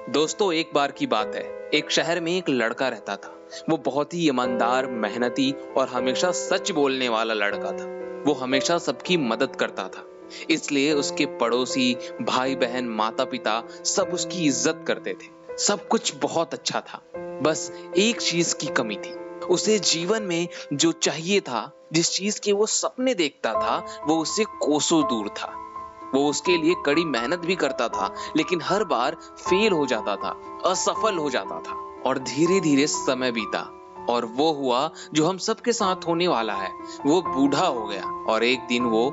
दोस्तों, एक बार की बात है। एक शहर में एक लड़का रहता था। वो बहुत ही ईमानदार, मेहनती और हमेशा सच बोलने वाला लड़का था। वो हमेशा सबकी मदद करता था, इसलिए उसके पड़ोसी, भाई बहन, माता पिता सब उसकी इज्जत करते थे। सब कुछ बहुत अच्छा था। बस एक चीज की कमी थी। उसे जीवन में जो चाहिए था, जिस चीज के वो सपने देखता था, वो उससे कोसों दूर था। वो उसके लिए कड़ी मेहनत भी करता था, लेकिन हर बार फेल हो जाता था, असफल हो जाता था। और धीरे धीरे समय बीता और वो हुआ जो हम सबके साथ होने वाला है। वो बूढ़ा हो गया और एक दिन वो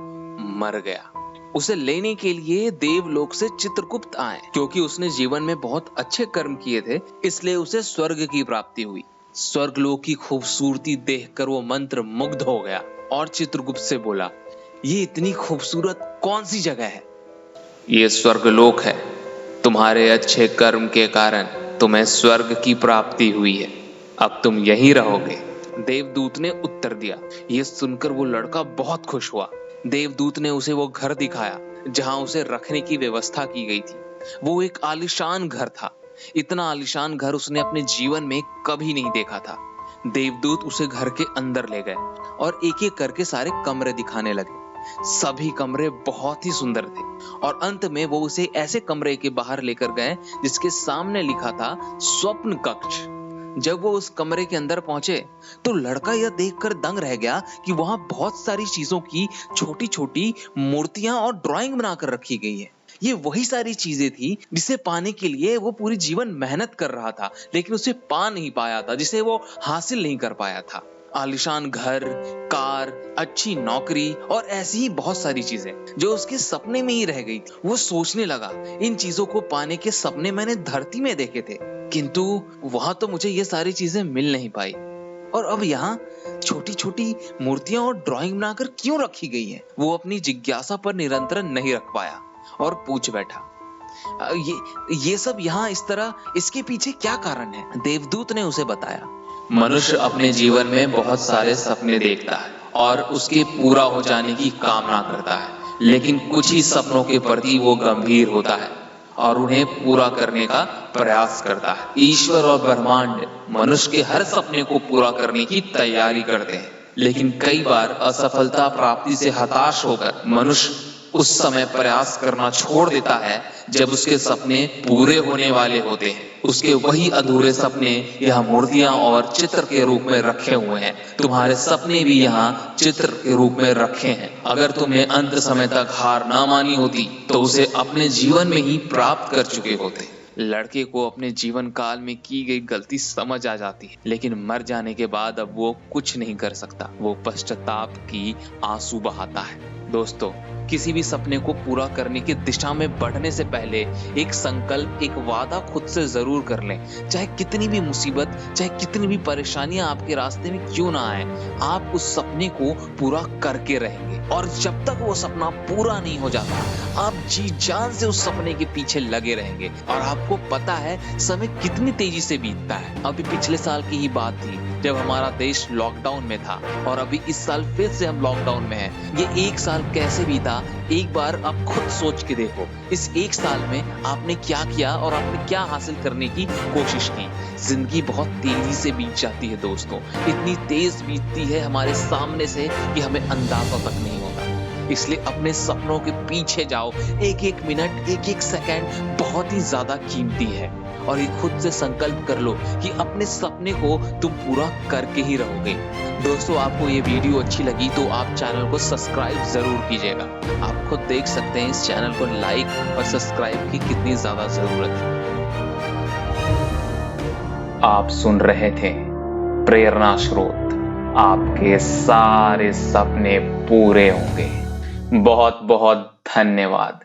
मर गया। उसे लेने के लिए देवलोक से चित्रगुप्त आए। क्योंकि उसने जीवन में बहुत अच्छे कर्म किए थे, इसलिए उसे स्वर्ग की प्राप्ति हुई। स्वर्गलोक की खूबसूरती देखकर वो मंत्र मुग्ध हो गया और चित्रगुप्त से बोला, ये इतनी खूबसूरत कौन सी जगह है? ये स्वर्गलोक है। तुम्हारे अच्छे कर्म के कारण तुम्हें स्वर्ग की प्राप्ति हुई है। अब तुम यहीं रहोगे। देवदूत ने उत्तर दिया। यह सुनकर वो लड़का बहुत खुश हुआ। देवदूत ने उसे वो घर दिखाया जहां उसे रखने की व्यवस्था की गई थी। वो एक आलीशान घर था। इतना आलीशान घर उसने अपने जीवन में कभी नहीं देखा था। देवदूत उसे घर के अंदर ले गए और एक एक करके सारे कमरे दिखाने लगे। सभी कमरे बहुत ही सुंदर थे और अंत में वो उसे ऐसे कमरे के बाहर लेकर गए जिसके सामने लिखा था स्वप्न कक्ष। जब वो उस कमरे के अंदर पहुंचे तो लड़का यह देखकर दंग रह गया कि वहां बहुत सारी चीजों की छोटी छोटी मूर्तियां और ड्राइंग बनाकर रखी गई है। ये वही सारी चीजें थी जिसे पाने के लिए वो पूरी जीवन मेहनत कर रहा था, लेकिन उसे पा नहीं पाया था, जिसे वो हासिल नहीं कर पाया था। आलीशान घर, कार, अच्छी नौकरी और ऐसी ही बहुत सारी चीजें जो उसके सपने में ही रह गई थी। वो सोचने लगा, इन चीजों को पाने के सपने मैंने धरती में देखे थे, किंतु वहां तो मुझे ये सारी चीजें मिल नहीं पाई। और अब यहाँ छोटी छोटी मूर्तियां और ड्राइंग बनाकर क्यों रखी गई है? वो अपनी जिज्ञासा पर निरंतर नहीं रख पाया और पूछ बैठा, ये सब यहाँ इस तरह, इसके पीछे क्या कारण है? देवदूत ने उसे बताया, मनुष्य अपने जीवन में बहुत सारे सपने देखता है और उसके पूरा हो जाने की कामना करता है, लेकिन कुछ ही सपनों के प्रति वो गंभीर होता है और उन्हें पूरा करने का प्रयास करता है। ईश्वर और ब्रह्मांड मनुष्य के हर सपने को पूरा करने की तैयारी करते हैं, लेकिन कई बार असफलता प्राप्ति से हताश होकर मनुष्य उस समय प्रयास करना छोड़ देता है जब उसके सपने पूरे होने वाले होते हैं। उसके वही अधूरे सपने यहाँ मूर्तियां और चित्र के रूप में रखे हुए हैं। तुम्हारे सपने भी यहाँ चित्र के रूप में रखे हैं। अगर तुम्हें अंत समय तक हार ना मानी होती तो उसे अपने जीवन में ही प्राप्त कर चुके होते। लड़के को अपने जीवन काल में की गई गलती समझ आ जाती है, लेकिन मर जाने के बाद अब वो कुछ नहीं कर सकता। वो पश्चाताप की आंसू बहाता है। दोस्तों, किसी भी सपने को पूरा करने की दिशा में बढ़ने से पहले एक संकल्प, एक वादा खुद से जरूर कर लें। चाहे कितनी भी मुसीबत, चाहे कितनी भी परेशानियां आपके रास्ते में क्यों ना आए, आप उस सपने को पूरा करके रहेंगे। और जब तक वो सपना पूरा नहीं हो जाता, आप जी जान से उस सपने के पीछे लगे रहेंगे। और आपको पता है समय कितनी तेजी से बीतता है। अभी पिछले साल की ही बात थी जब हमारा देश लॉकडाउन में था और अभी इस साल फिर से हम लॉकडाउन में हैं। ये एक साल कैसे बीता, एक बार आप खुद सोच के देखो। इस एक साल में आपने क्या किया और आपने क्या हासिल करने की कोशिश की। जिंदगी बहुत तेजी से बीत जाती है दोस्तों, इतनी तेज बीतती है हमारे सामने से कि हमें अंदाजा तक नहीं होता। इसलिए अपने सपनों के पीछे जाओ। एक एक मिनट, एक एक सेकंड बहुत ही ज्यादा कीमती है। और ये खुद से संकल्प कर लो कि अपने सपने को तुम पूरा करके ही रहोगे। दोस्तों, आपको ये वीडियो अच्छी लगी तो आप चैनल को सब्सक्राइब जरूर कीजिएगा। आप खुद देख सकते हैं इस चैनल को लाइक और सब्सक्राइब की कितनी ज्यादा जरूरत है। आप सुन रहे थे प्रेरणा स्रोत। आपके सारे सपने पूरे होंगे। बहुत बहुत धन्यवाद।